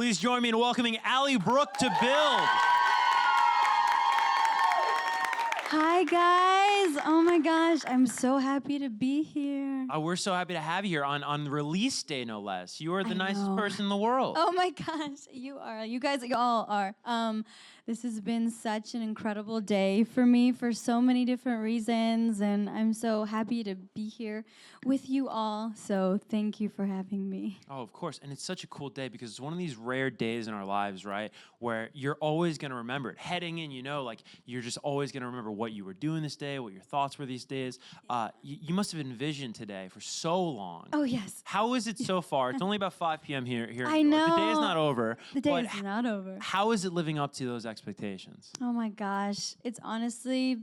Please join me in welcoming Ally Brooke to Build. Hi, guys. Oh, my gosh. I'm so happy to be here. We're so happy to have you here on release day, no less. You are the nicest know. person in the world. Oh, my gosh. You are. You guys all are. This has been such an incredible day for me for so many different reasons, and I'm so happy to be here with you all. So thank you for having me. Oh, of course. And it's such a cool day because it's one of these rare days in our lives, right? Where you're always going to remember it. Heading in, like you're just always going to remember what you were doing this day, what your thoughts were these days. You must have envisioned today for so long. Oh, yes. How is it so far? It's only about 5 p.m. here. I know. The day is not over. The day is not over. How is it living up to those expectations? Oh, my gosh. It's honestly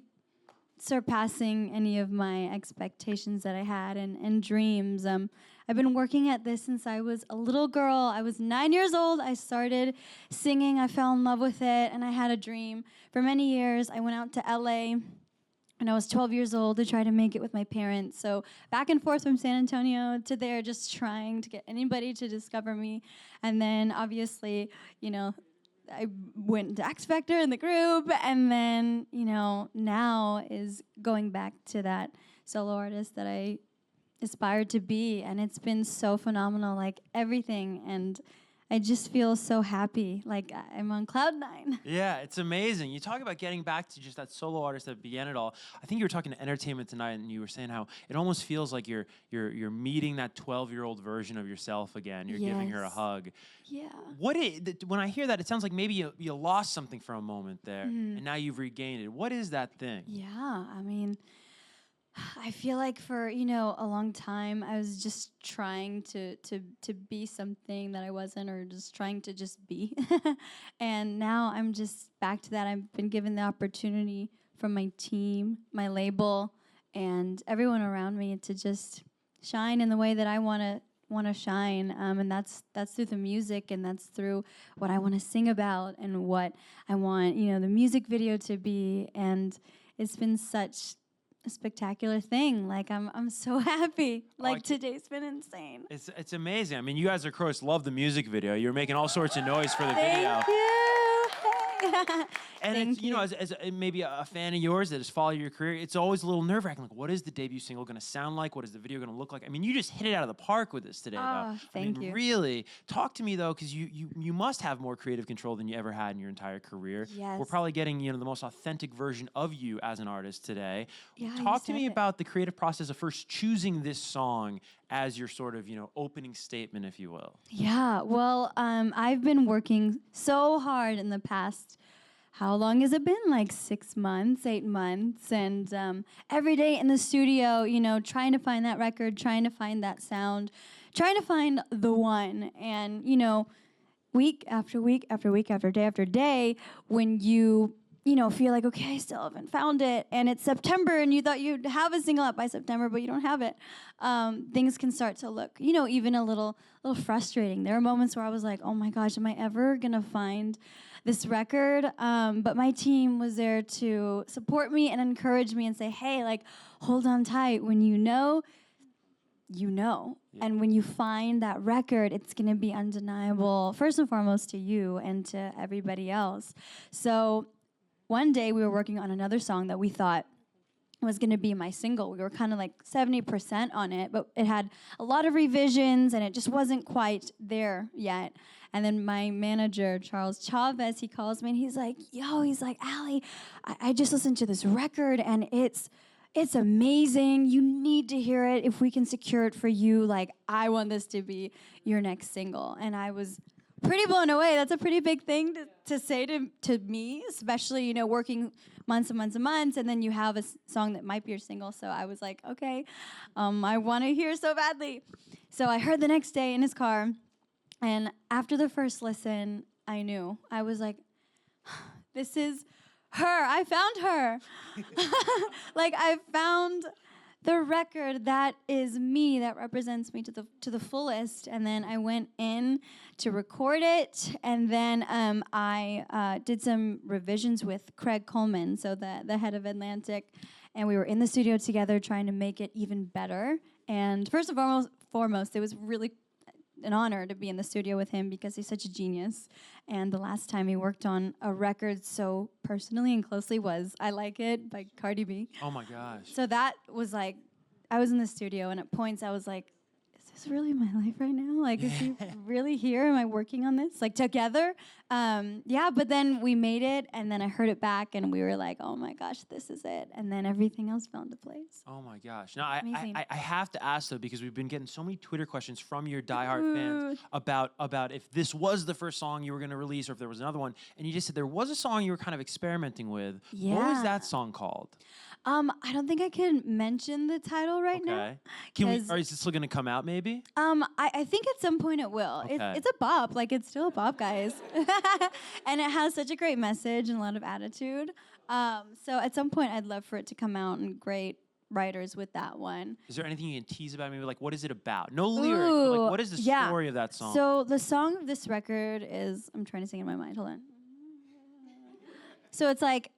surpassing any of my expectations that I had and dreams. I've been working at this since I was a little girl. I was 9 years old. I started singing. I fell in love with it, and I had a dream. For many years, I went out to LA when I was 12 years old to try to make it with my parents. So back and forth from San Antonio to there, just trying to get anybody to discover me. And then obviously, I went to X Factor in the group, and then, now is going back to that solo artist that I aspired to be, and it's been so phenomenal, like everything, and I just feel so happy, like I'm on cloud nine. Yeah, it's amazing. You talk about getting back to just that solo artist that began it all. I think you were talking to Entertainment Tonight, and you were saying how it almost feels like you're meeting that 12-year-old version of yourself again. You're giving her a hug. Yeah. When I hear that, it sounds like maybe you lost something for a moment there, and now you've regained it. What is that thing? Yeah, I feel like for, a long time, I was just trying to be something that I wasn't, or just trying to just be. And now I'm just back to that. I've been given the opportunity from my team, my label, and everyone around me to just shine in the way that I want to shine. And that's through the music, and that's through what I want to sing about and what I want, the music video to be. And it's been such a spectacular thing. Like I'm so happy. Like today's been insane. It's amazing. I mean, you guys, of course, love the music video. You're making all sorts of noise for the video. Thank you. And Thank you. As maybe a fan of yours that has followed your career, it's always a little nerve-wracking. Like, what is the debut single going to sound like? What is the video going to look like? I mean, you just hit it out of the park with this today, though. Thank you. Really, talk to me though, because you must have more creative control than you ever had in your entire career. Yes. We're probably getting the most authentic version of you as an artist today. Yeah, talk to me about the creative process of first choosing this song as your sort of opening statement, if you will. Yeah. Well, I've been working so hard in the past. How long has it been? Like 6 months, 8 months. And every day in the studio, trying to find that record, trying to find that sound, trying to find the one. And, week after week after week after day after day, when you feel like, okay, I still haven't found it. And it's September, and you thought you'd have a single up by September, but you don't have it. Things can start to look, even a little frustrating. There are moments where I was like, oh my gosh, am I ever going to find this record? But my team was there to support me and encourage me and say, hey, like, hold on tight. When you know. Yeah. And when you find that record, it's going to be undeniable, first and foremost to you and to everybody else. So one day we were working on another song that we thought was going to be my single. We were kind of like 70% on it, but it had a lot of revisions, and it just wasn't quite there yet. And then my manager, Charles Chavez, he calls me, and he's like, Ally, I just listened to this record, and it's amazing. You need to hear it. If we can secure it for you, like, I want this to be your next single. And I was pretty blown away. That's a pretty big thing to say to me, especially, working months and months and months, and then you have a song that might be your single. So I was like, okay, I want to hear so badly. So I heard the next day in his car, and after the first listen, I knew. I was like, this is her. I found her. Like, I found the record that is me, that represents me to the fullest. And then I went in to record it, and then I did some revisions with Craig Coleman, so the head of Atlantic, and we were in the studio together trying to make it even better. And first and foremost, it was really an honor to be in the studio with him because he's such a genius. And the last time he worked on a record so personally and closely was I Like It by Cardi B. Oh my gosh. So that was like, I was in the studio, and at points I was like, is this really my life right now? Like, is he really here? Am I working on this? Like, together? Yeah, but then we made it, and then I heard it back, and we were like, oh my gosh, this is it. And then everything else fell into place. Oh my gosh. Now, I, Amazing. I have to ask, though, because we've been getting so many Twitter questions from your diehard fans about if this was the first song you were going to release or if there was another one. And you just said there was a song you were kind of experimenting with. What was Yeah. that song called? I don't think I can mention the title right now. Okay. Can we, 'cause- or is it still going to come out, maybe? I think at some point it will. Okay. It's a bop. Like, it's still a bop, guys. And it has such a great message and a lot of attitude. So at some point I'd love for it to come out, and great writers with that one. Is there anything you can tease about? Maybe like, what is it about? No lyrics. But like, Ooh, what is the yeah. story of that song? So the song of this record is, I'm trying to sing in my mind. Hold on. So it's like,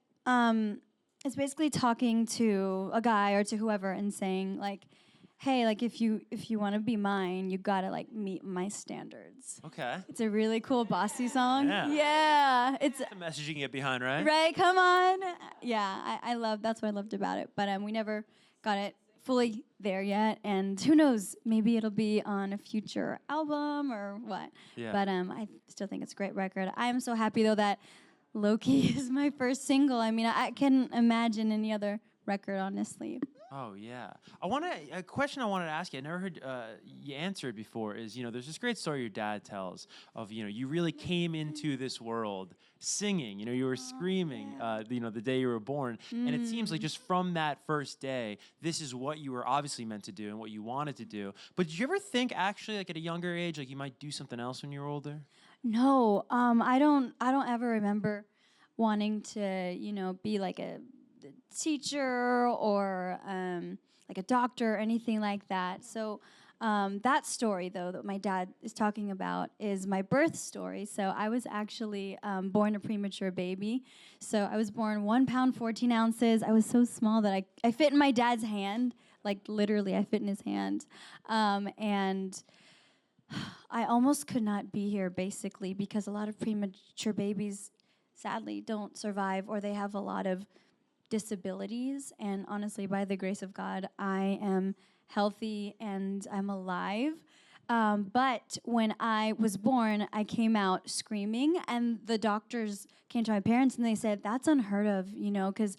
it's basically talking to a guy or to whoever and saying like, hey, like if you want to be mine, you gotta like meet my standards. Okay. It's a really cool bossy song. Yeah. Yeah, it's The message you can get behind, right? right. Come on. Yeah, I love. That's what I loved about it. But we never got it fully there yet. And who knows? Maybe it'll be on a future album or what. Yeah. But I still think it's a great record. I am so happy though that Loki is my first single. I mean, I can't imagine any other record, honestly. Oh yeah. A question I wanted to ask you. I never heard you answer it before. Is there's this great story your dad tells of you really came into this world singing. You were screaming. The day you were born, and it seems like just from that first day, this is what you were obviously meant to do and what you wanted to do. But did you ever think actually, like at a younger age, like you might do something else when you were older? No, I don't ever remember wanting to, be like a teacher or like a doctor or anything like that. So that story, though, that my dad is talking about is my birth story. So I was actually born a premature baby. So I was born 1 pound, 14 ounces. I was so small that I fit in my dad's hand. Like, literally, I fit in his hand. And I almost could not be here, basically, because a lot of premature babies, sadly, don't survive, or they have a lot of disabilities. And honestly, by the grace of God, I am healthy and I'm alive. But when I was born, I came out screaming, and the doctors came to my parents and they said, that's unheard of, because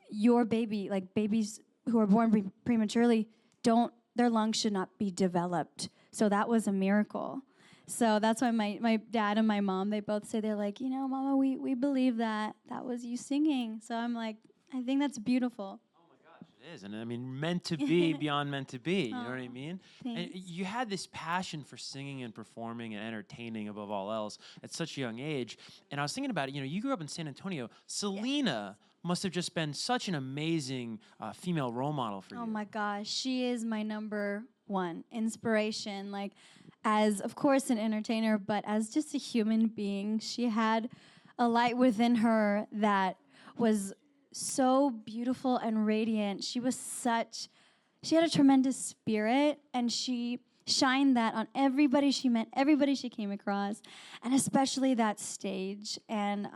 your baby, like babies who are born prematurely, their lungs should not be developed. So that was a miracle. So that's why my dad and my mom, they both say, they're like, Mama, we believe that was you singing. So I'm like, I think that's beautiful. Oh my gosh, it is. And I mean, meant to be beyond meant to be. You know what I mean? And Thanks. you had this passion for singing and performing and entertaining above all else at such a young age. And I was thinking about it, you grew up in San Antonio. Selena must have just been such an amazing female role model for you. Oh my gosh, she is my number one inspiration. Like, as of course an entertainer, but as just a human being, she had a light within her that was so beautiful and radiant. She had a tremendous spirit, and she shined that on everybody she met, everybody she came across, and especially that stage. And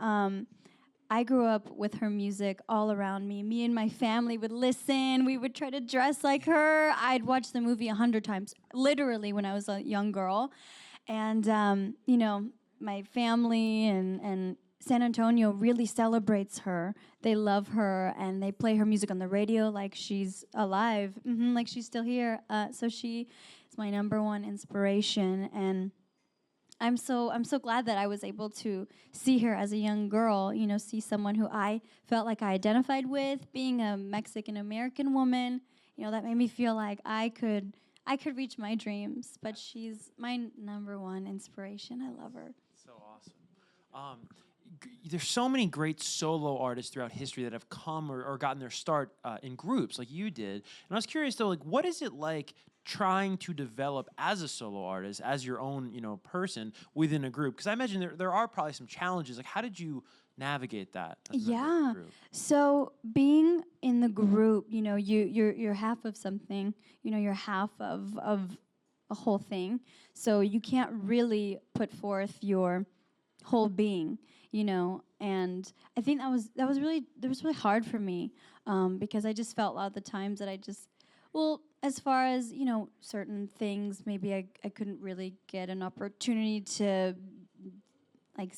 I grew up with her music all around me. Me and my family would listen. We would try to dress like her. I'd watch the movie 100 times, literally, when I was a young girl. And, my family and San Antonio really celebrates her. They love her, and they play her music on the radio like she's alive, like she's still here. So she is my number one inspiration, and I'm so glad that I was able to see her as a young girl, see someone who I felt like I identified with, being a Mexican American woman. That made me feel like I could reach my dreams, but she's my number one inspiration. I love her. So awesome. There's so many great solo artists throughout history that have come or gotten their start in groups like you did. And I was curious, though, like, what is it like trying to develop as a solo artist, as your own, person within a group? Because I imagine there are probably some challenges. Like, how did you navigate that? As a member of the group? So being in the group, you're half of something. You're half of a whole thing. So you can't really put forth your whole being, you know. And I think that was really hard for me, because I just felt a lot of the times that I just, well, as far as, you know, certain things, maybe I couldn't really get an opportunity to like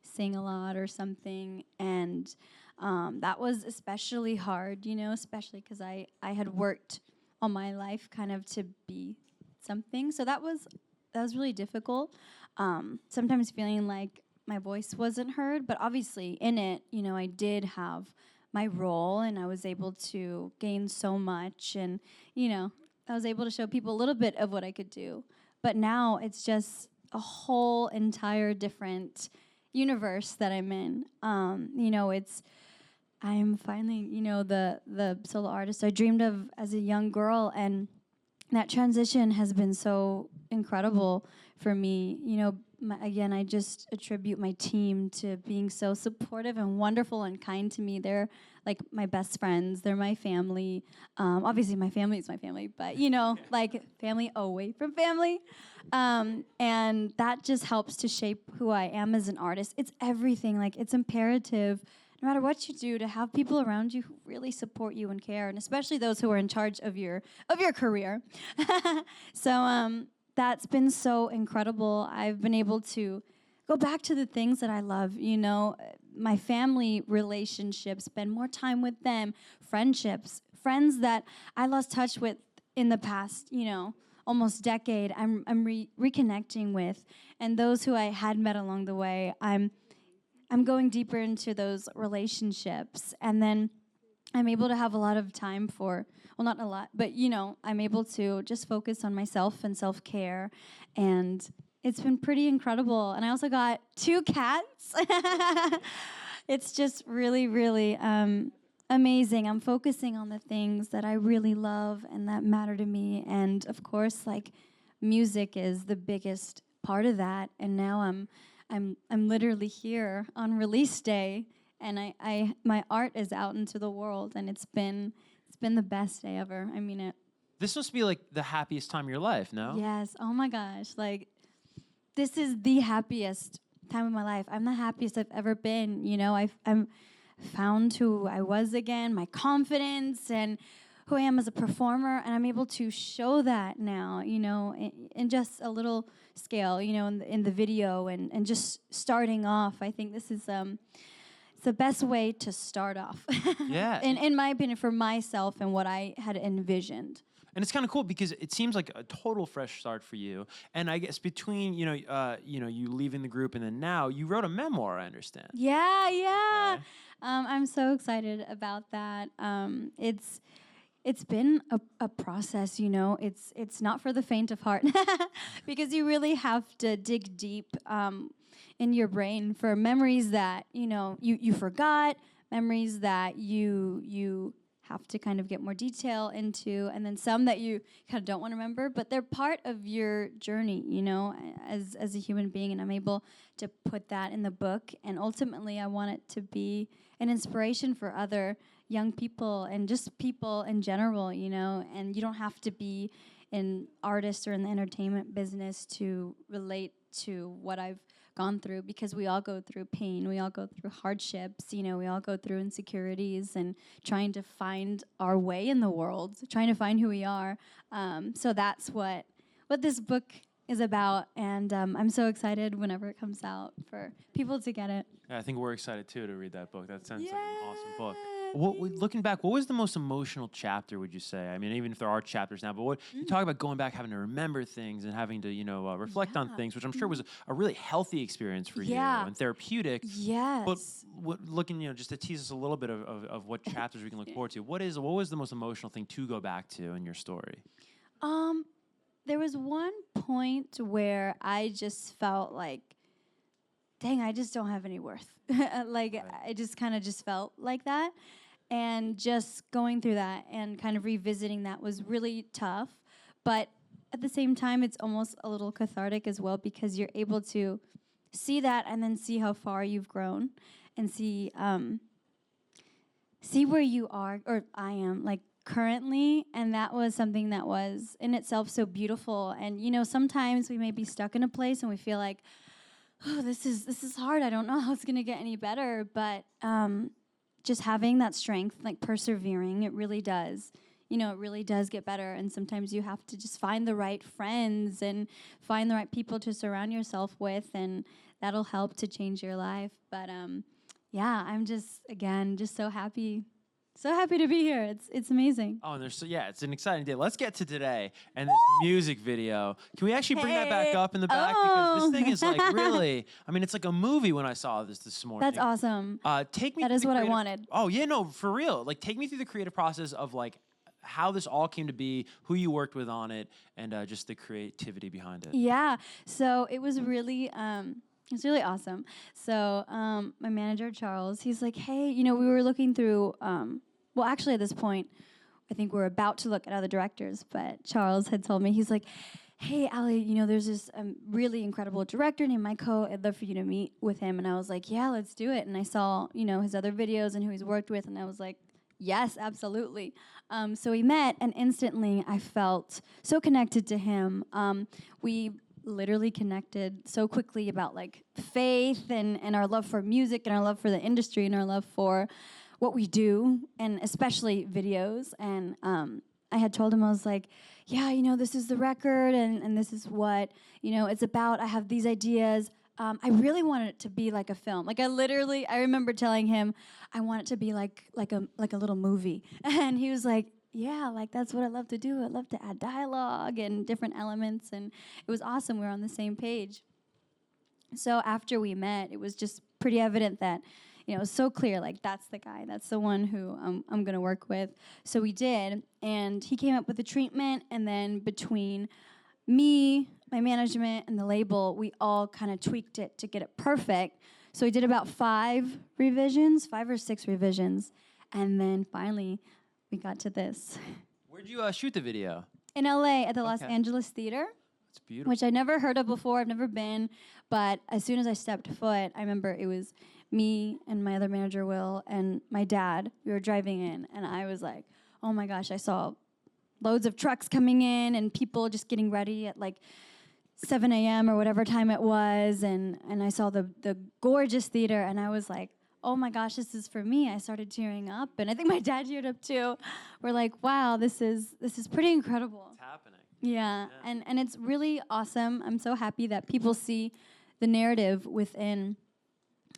sing a lot or something. And that was especially hard, you know, especially because I had worked all my life kind of to be something. So that was really difficult. Sometimes feeling like my voice wasn't heard, but obviously in it, you know, I did have my role, and I was able to gain so much, and you know, I was able to show people a little bit of what I could do. But now it's just a whole entire different universe that I'm in. You know, I'm finally, you know, the solo artist I dreamed of as a young girl, and that transition has been so incredible for me. You know, again, I just attribute my team to being so supportive and wonderful and kind to me. They're like my best friends. They're my family. Obviously, my family is my family, but you know, like family away from family. And that just helps to shape who I am as an artist. It's everything. Like, it's imperative, no matter what you do, to have people around you who really support you and care, and especially those who are in charge of your career. So that's been so incredible. I've been able to go back to the things that I love, you know, my family relationships, spend more time with them, friendships, friends that I lost touch with in the past, you know, almost decade. I'm reconnecting with, and those who I had met along the way, I'm going deeper into those relationships, and then I'm able to have a lot of time for, well, not a lot, but you know, I'm able to just focus on myself and self-care, and it's been pretty incredible. And I also got 2 cats. It's just really, really amazing. I'm focusing on the things that I really love and that matter to me, and of course, like, music is the biggest part of that. And now I'm literally here on release day, and I my art is out into the world, and it's been the best day ever. I mean it. This must be like the happiest time of your life, no? Yes. Oh my gosh. Like, this is the happiest time of my life. I'm the happiest I've ever been. You know, I'm found who I was again, my confidence, and who I am as a performer, and I'm able to show that now, you know, in just a little scale, you know, in the video, and just starting off. I think this is it's the best way to start off. Yeah. In my opinion, for myself and what I had envisioned. And it's kind of cool because it seems like a total fresh start for you. And I guess between you know you leaving the group and then now you wrote a memoir, I understand. Yeah. Okay. I'm so excited about that. It's been a process, you know. It's not for the faint of heart, because you really have to dig deep in your brain for memories that, you know, you forgot, memories that you have to kind of get more detail into, and then some that you kind of don't want to remember, but they're part of your journey, you know, as a human being. And I'm able to put that in the book, and ultimately I want it to be an inspiration for other young people and just people in general, you know. And you don't have to be an artist or in the entertainment business to relate to what I've gone through, because we all go through pain, we all go through hardships, you know, we all go through insecurities and trying to find our way in the world, trying to find who we are. So that's what this book is about, and I'm so excited whenever it comes out for people to get it. Yeah, I think we're excited too to read that book. That sounds like an awesome book. Looking back, what was the most emotional chapter, would you say? I mean, even if there are chapters now, but you talk about going back, having to remember things and having to, you know, reflect on things, which I'm sure was a really healthy experience for you and therapeutic. Yes. But looking, you know, just to tease us a little bit of what chapters we can look forward to, what was the most emotional thing to go back to in your story? There was one point where I just felt like, dang, I just don't have any worth. Like, Right. I just kind of just felt like that. And just going through that and kind of revisiting that was really tough. But at the same time, it's almost a little cathartic as well, because you're able to see that and then see how far you've grown, and see where you are, or I am, like, currently, and that was something that was in itself so beautiful. And sometimes we may be stuck in a place and we feel like, oh, this is hard. I don't know how it's gonna get any better. But just having that strength, like persevering, it really does. It really does get better. And sometimes you have to just find the right friends and find the right people to surround yourself with, and that'll help to change your life. But yeah, I'm just so happy. So happy to be here. It's amazing. Oh, and it's an exciting day. Let's get to today and this music video. Can we actually bring that back up in the back? Because this thing is like really, it's like a movie when I saw this morning. That's awesome. Take me. That is through the what I creative- wanted. Oh yeah, no, for real. Like take me through the creative process of like how this all came to be, who you worked with on it, and just the creativity behind it. Yeah. So it was really awesome. So my manager, Charles, he's like, hey, we were looking through, well, actually at this point, I think we're about to look at other directors, but Charles had told me, he's like, hey, Ali, there's this really incredible director named Mike Ho. I'd love for you to meet with him. And I was like, yeah, let's do it. And I saw, his other videos and who he's worked with, and I was like, yes, absolutely. So we met, and instantly I felt so connected to him. We literally connected so quickly about like faith and our love for music and our love for the industry and our love for what we do, and especially videos. And I had told him, I was like, yeah, this is the record, and this is what, it's about. I have these ideas. I really wanted it to be like a film. Like I remember telling him, I want it to be like a little movie. And he was like, yeah, like that's what I love to do. I love to add dialogue and different elements, and it was awesome. We were on the same page. So after we met, it was just pretty evident that, it was so clear, like that's the guy, that's the one who I'm gonna work with. So we did, and he came up with the treatment, and then between me, my management, and the label, we all kind of tweaked it to get it perfect. So we did about 5 or 6 revisions, and then finally we got to this. Where'd you shoot the video? In LA at the Los Angeles Theater. It's beautiful. Which I never heard of before. I've never been. But as soon as I stepped foot, I remember it was me and my other manager, Will, and my dad. We were driving in, and I was like, oh my gosh, I saw loads of trucks coming in and people just getting ready at like 7 a.m. or whatever time it was. And I saw the gorgeous theater, and I was like, oh my gosh, this is for me. I started tearing up, and I think my dad teared up too. We're like, wow, this is pretty incredible. It's happening. Yeah. And it's really awesome. I'm so happy that people see the narrative within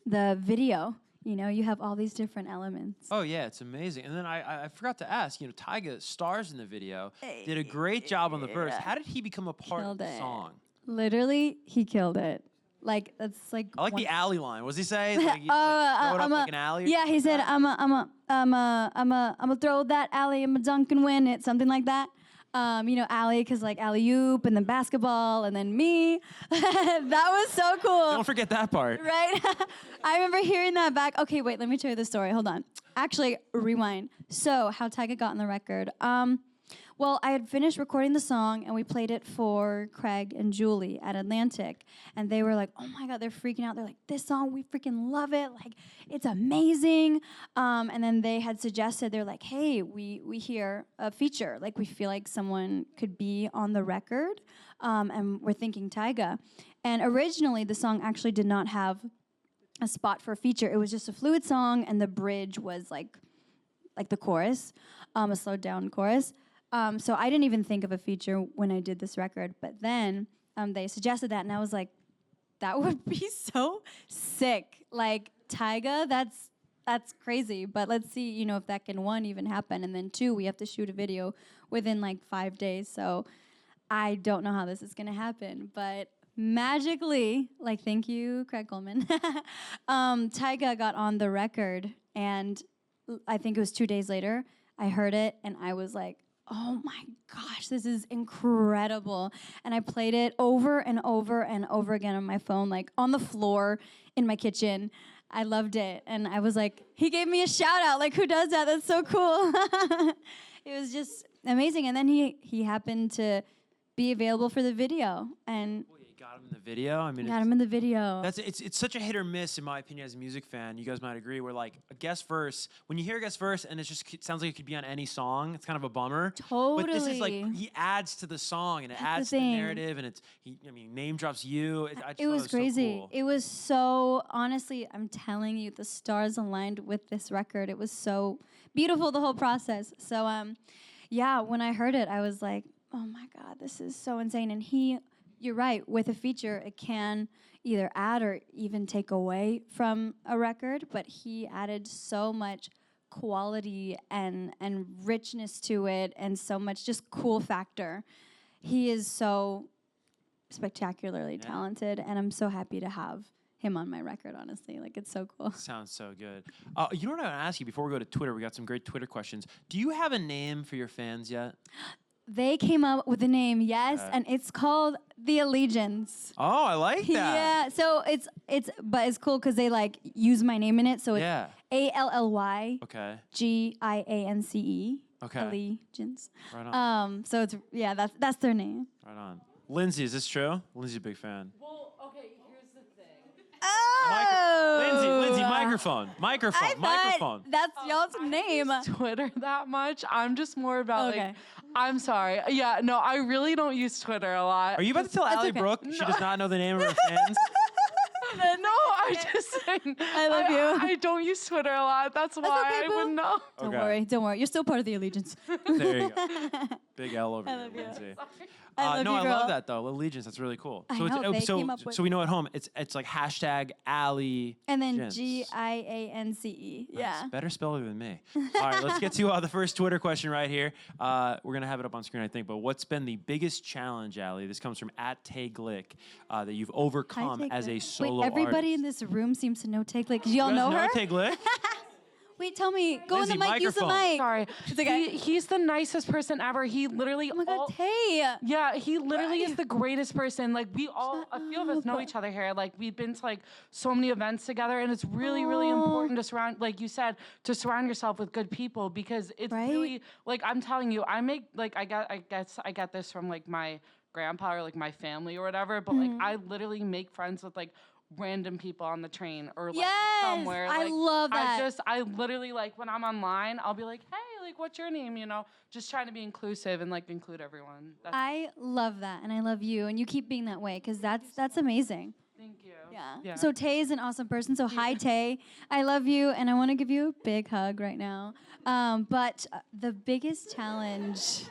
the video. You have all these different elements. Oh yeah, it's amazing. And then I forgot to ask, Tyga stars in the video, did a great job on the verse. How did he become a part of the song? Literally, he killed it. Like that's like. I like the alley line. What does he say? Like, throw it up like an alley. Yeah, he said, "I'm a throw that alley, I'm a dunk and win it," something like that. Alley, because like alley-oop, and then basketball, and then me. That was so cool. Don't forget that part. Right? I remember hearing that back. Okay, wait, let me tell you the story. Hold on. Actually, rewind. So, how Tyga got on the record. Well, I had finished recording the song, and we played it for Craig and Julie at Atlantic. And they were like, oh my God, they're freaking out. They're like, this song, we freaking love it. Like, it's amazing. And then they had suggested, they're like, hey, we hear a feature. Like, we feel like someone could be on the record. And we're thinking Tyga. And originally, the song actually did not have a spot for a feature. It was just a fluid song, and the bridge was like the chorus, a slowed down chorus. So I didn't even think of a feature when I did this record, but then they suggested that, and I was like, that would be so sick. Like Tyga, that's crazy. But let's see, if that can, 1, even happen, and then 2, we have to shoot a video within like 5 days. So I don't know how this is gonna happen, but magically, like thank you, Craig Coleman, Tyga got on the record, and I think it was 2 days later, I heard it, and I was like, oh my gosh, this is incredible. And I played it over and over and over again on my phone, like on the floor in my kitchen. I loved it. And I was like, he gave me a shout out. Like, who does that? That's so cool. It was just amazing. And then he happened to be available for the video. And well, you got him in the video. I mean, Got him in the video. it's such a hit or miss in my opinion as a music fan. You guys might agree. Where like a guest verse, when you hear a guest verse and it sounds like it could be on any song, it's kind of a bummer. Totally. But this is like he adds to the song and it adds to the narrative and name drops you. It was crazy. So cool. It was so, honestly, I'm telling you, the stars aligned with this record. It was so beautiful, the whole process. So, yeah, when I heard it, I was like, oh my God, this is so insane. And you're right, with a feature, it can either add or even take away from a record, but he added so much quality and richness to it and so much just cool factor. He is so spectacularly talented, and I'm so happy to have him on my record, honestly. Like, it's so cool. Sounds so good. You know what I want to ask you before we go to Twitter? We got some great Twitter questions. Do you have a name for your fans yet? They came up with a name, yes, and it's called The Allegiance. Oh, I like that. Yeah, so but it's cool because they like use my name in it, so it's ALLYGIANCE. Okay. Allegiance. Right on. So it's that's their name. Right on. Lindsay, is this true? Lindsay's a big fan. Well, okay, here's the thing. Oh, Lindsay, microphone. Microphone. That's y'all's name. Twitter that much. I'm just more about Okay. like. I'm sorry. Yeah, no, I really don't use Twitter a lot. Are you about to tell Allie okay. Brooke she does not know the name of her fans? No, I'm just saying. I love you. I don't use Twitter a lot. That's why okay, I boo. wouldn't know. Don't worry. You're still part of the Allegiance. There you go. Big L over I here, love you. Lindsay. I love no, you, I girl. love that though. Allegiance, that's really cool. I So know, they so came up with- so we know at home it's like hashtag Allie. And then Gents. GIANCE. Yeah. Nice. Better spell it than me. All right, let's get to the first Twitter question right here. We're going to have it up on screen, I think. But what's been the biggest challenge, Allie? This comes from @TayGlick that you've overcome as a solo Wait, everybody artist. in this room seems to know Tay Glick. Do y'all You guys know her? Tay Glick? Wait, tell me. Go Lindsay, in the mic. Use the microphone. mic. Sorry. It's okay. He's the nicest person ever. He literally. Oh my God, Tay. Yeah, he literally is the greatest person. Like a few of us know up. each other here. Like we've been to like so many events together, and it's really, really important to surround, like you said, to surround yourself with good people because it's Right? really like I'm telling you, I guess I get this from like my grandpa or like my family or whatever, but like I literally make friends with like random people on the train or like Yes, somewhere. I Like, love that. I literally like when I'm online, I'll be like, hey, like what's your name? You know, just trying to be inclusive and like include everyone. That's, I love that, and I love you, and you keep being that way because that's amazing. thank you. Yeah. So Tay is an awesome person. So hi, Tay. I love you, and I want to give you a big hug right now. But the biggest challenge.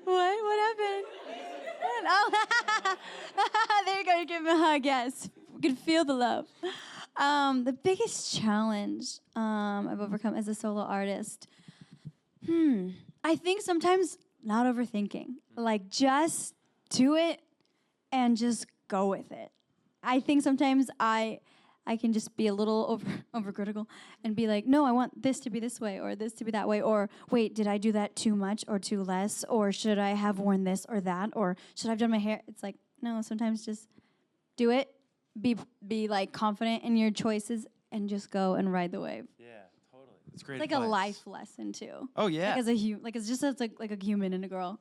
What happened? Oh, there you go. You're giving me a hug. Yes, we can feel the love. The biggest challenge I've overcome as a solo artist. I think sometimes not overthinking. Like just do it and just go with it. I think sometimes I can just be a little overcritical and be like, no, I want this to be this way or this to be that way, or wait, did I do that too much or too less, or should I have worn this or that, or should I have done my hair? It's like, no, sometimes just do it, be like confident in your choices and just go and ride the wave. Yeah, totally. It's great It's like advice. a life lesson too. Oh, yeah. Like as a like it's just as like a human and a girl.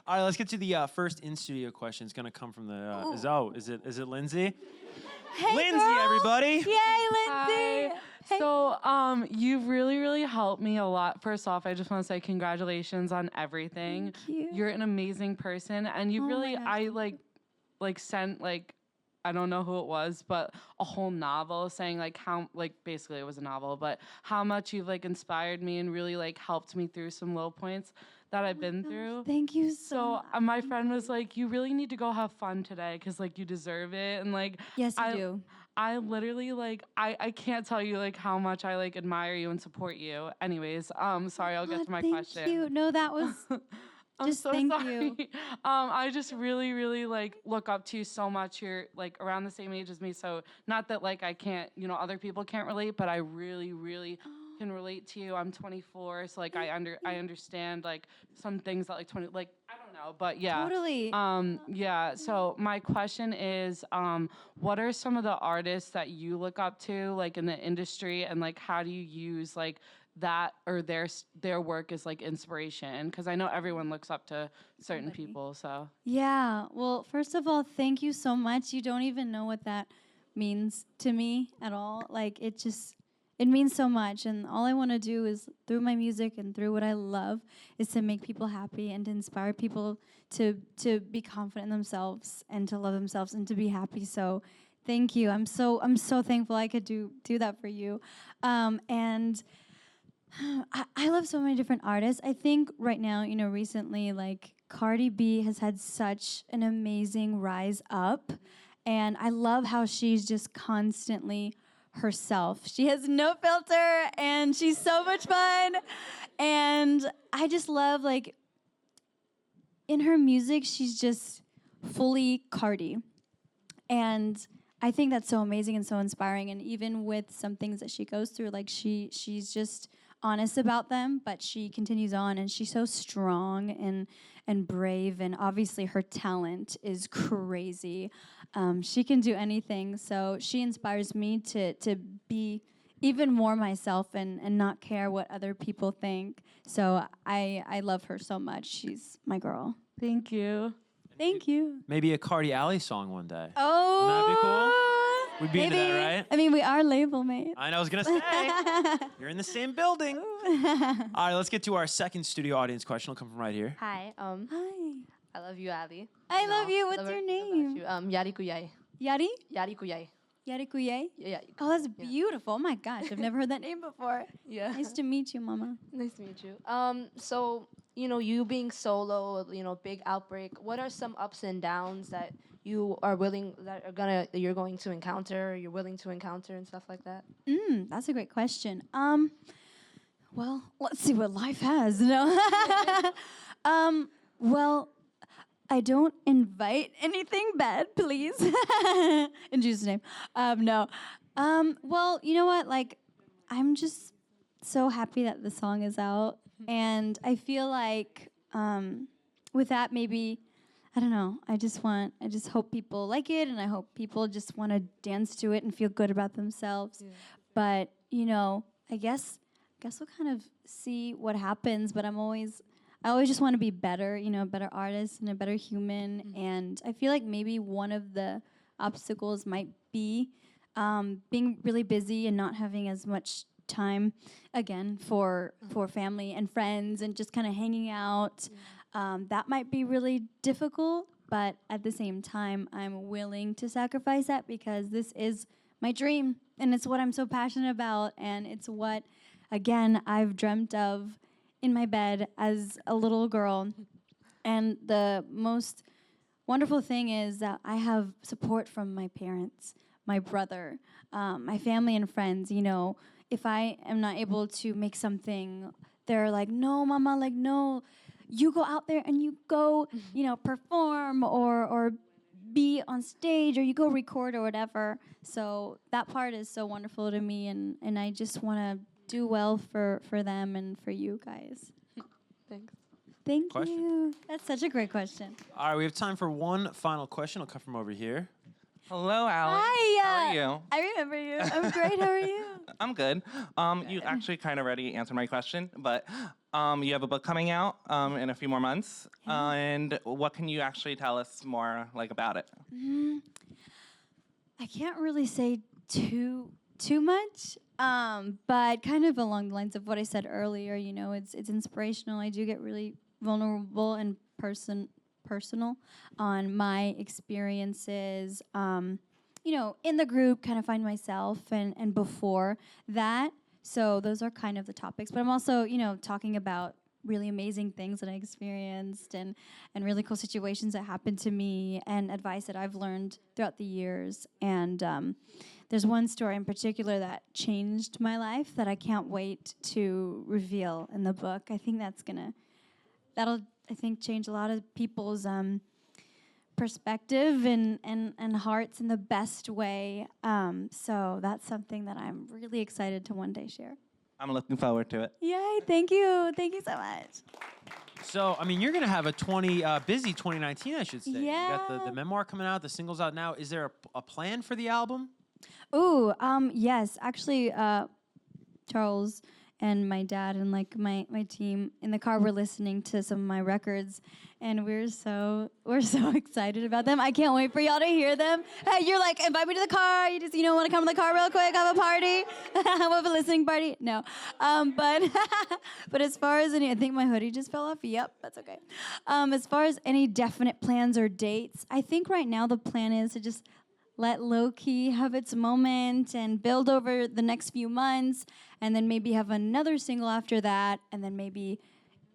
All right, let's get to the first in-studio question. It's going to come from the... is it Lindsay? Hey, Lindsay, girl. everybody. Yay, Lindsay. Hi. Hey. So, you've really, really helped me a lot. First off, I just want to say congratulations on everything. Thank you. You're an amazing person, and you Oh my really, gosh, I like sent like, I don't know who it was, but a whole novel saying like how, like basically it was a novel, but how much you've like inspired me and really like helped me through some low points that I've been through. Thank you so So much. my friend was like, you really need to go have fun today because like you deserve it. And like, Yes, you do. I literally like, I can't tell you like how much I like admire you and support you. Anyways, sorry, I'll get to my question. Thank you. No, that was I'm just so thank sorry. you. I just really, really like look up to you so much. You're like around the same age as me. So not that like I can't, other people can't relate, but I really, really can relate to you. I'm 24, so like I understand like some things that like 20, like I don't know, but yeah. Totally. Yeah. So my question is, what are some of the artists that you look up to, like in the industry, and like how do you use like that or their work as like inspiration? Because I know everyone looks up to certain Somebody. people. So Yeah. Well, first of all, thank you so much. You don't even know what that means to me at all. Like it means so much, and all I want to do is through my music and through what I love is to make people happy and to inspire people to be confident in themselves and to love themselves and to be happy. So thank you. I'm so thankful I could do that for you. And I love so many different artists. I think right now, recently, like Cardi B has had such an amazing rise up. And I love how she's just constantly herself. She has no filter and she's so much fun. And I just love, like, in her music, she's just fully Cardi. And I think that's so amazing and so inspiring. And even with some things that she goes through, like she's just honest about them, but she continues on, and she's so strong and brave. And obviously, her talent is crazy. She can do anything, so she inspires me to be even more myself and not care what other people think. So I love her so much. She's my girl. thank you. Thank you. Maybe a Cardi Alley song one day. Oh, Wouldn't that be cool? We'd be into that, maybe. right? I mean, we are label mates. I know, I was gonna say, you're in the same building. All right, let's get to our second studio audience question. It'll come from right here. Hi, Hi. I love you, Ali. I love you. What's Love your love name? you. Yari Kuyai. Yari? Yari Kuyai. Yari Kuye? Yeah. Oh, that's beautiful. Oh my gosh, I've never heard that name before. Yeah. Nice to meet you, Mama. Nice to meet you. So you being solo, big outbreak. What are some ups and downs that you're going to encounter? You're willing to encounter and stuff like that. That's a great question. Well, let's see what life has. No. Well, I don't invite anything bad, please. In Jesus' name. No. Well, you know what? Like, I'm just so happy that the song is out. And I feel like with that, maybe, I don't know, I just hope people like it, and I hope people just want to dance to it and feel good about themselves. Yeah. But, I guess we'll kind of see what happens, but I always just want to be better, a better artist and a better human. Mm-hmm. And I feel like maybe one of the obstacles might be being really busy and not having as much time, again, for family and friends and just kind of hanging out. That might be really difficult, but at the same time, I'm willing to sacrifice that because this is my dream, and it's what I'm so passionate about, and it's what, again, I've dreamt of in my bed as a little girl. And the most wonderful thing is that I have support from my parents, my brother, my family and friends. If I am not able to make something, they're like, no, Mama, like, no, you go out there and you go, perform or be on stage, or you go record or whatever. So that part is so wonderful to me, and I just want to do well for them and for you guys. Thanks. Thank Question? you. That's such a great question. All right, we have time for one final question. It'll come from over here. Hello, Allie. Hi. How are you? I remember you. I'm great. How are you? I'm good. You actually kind of already answered my question, but you have a book coming out in a few more months. And what can you actually tell us more about it? I can't really say too much, but kind of along the lines of what I said earlier. It's inspirational. I do get really vulnerable and personal on my experiences. In the group, kind of find myself and before that. So those are kind of the topics. But I'm also, talking about really amazing things that I experienced and really cool situations that happened to me and advice that I've learned throughout the years. And there's one story in particular that changed my life that I can't wait to reveal in the book. I think that'll change a lot of people's perspective and hearts in the best way. So that's something that I'm really excited to one day share. I'm looking forward to it. Yay, thank you. Thank you so much. So, I mean, you're gonna have a busy 2019, I should say. You got Yeah. the memoir coming out, the singles out now. Is there a plan for the album? Ooh, yes. Actually, Charles and my dad and like my team in the car were listening to some of my records, and we're so excited about them. I can't wait for y'all to hear them. Hey, you're like, invite me to the car. You just want to come to the car real quick, have a party, have a listening party. No, but but as far as I think my hoodie just fell off. Yep, that's okay. As far as any definite plans or dates, I think right now the plan is to just let Low Key have its moment and build over the next few months, and then maybe have another single after that, and then maybe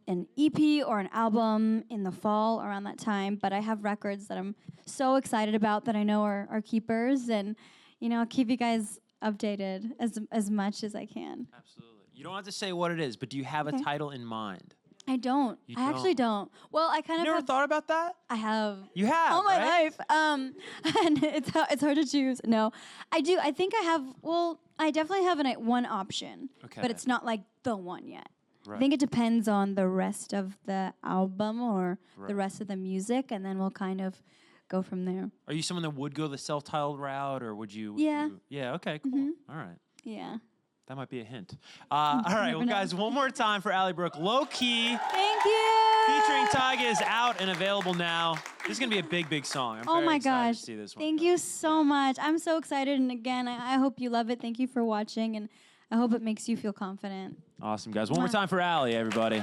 an EP or an album in the fall around that time. But I have records that I'm so excited about that I know are keepers, and I'll keep you guys updated as much as I can. Absolutely. You don't have to say what it is, but do you have a title in mind? I don't. You I actually don't. Well, I kind You of never have, thought about that? I have. You have all my right? life. And it's hard to choose. No, I do. I think I have. Well, I definitely have one option, Okay. but it's not like the one yet. Right. I think it depends on the rest of the album or Right. the rest of the music, and then we'll kind of go from there. Are you someone that would go the self-titled route, or would you? Yeah. Yeah. Okay. Cool. All right. Yeah. That might be a hint. All right. never Well, know. guys, one more time for Allie Brooke. Low Key Thank you. featuring Tyga is out and available now. This is gonna be a big song. I'm Oh very my excited gosh. to see this one. Thank you so much. I'm so excited. And again, I hope you love it. Thank you for watching. And I hope it makes you feel confident. Awesome, guys. One more Mwah. time for Allie, everybody.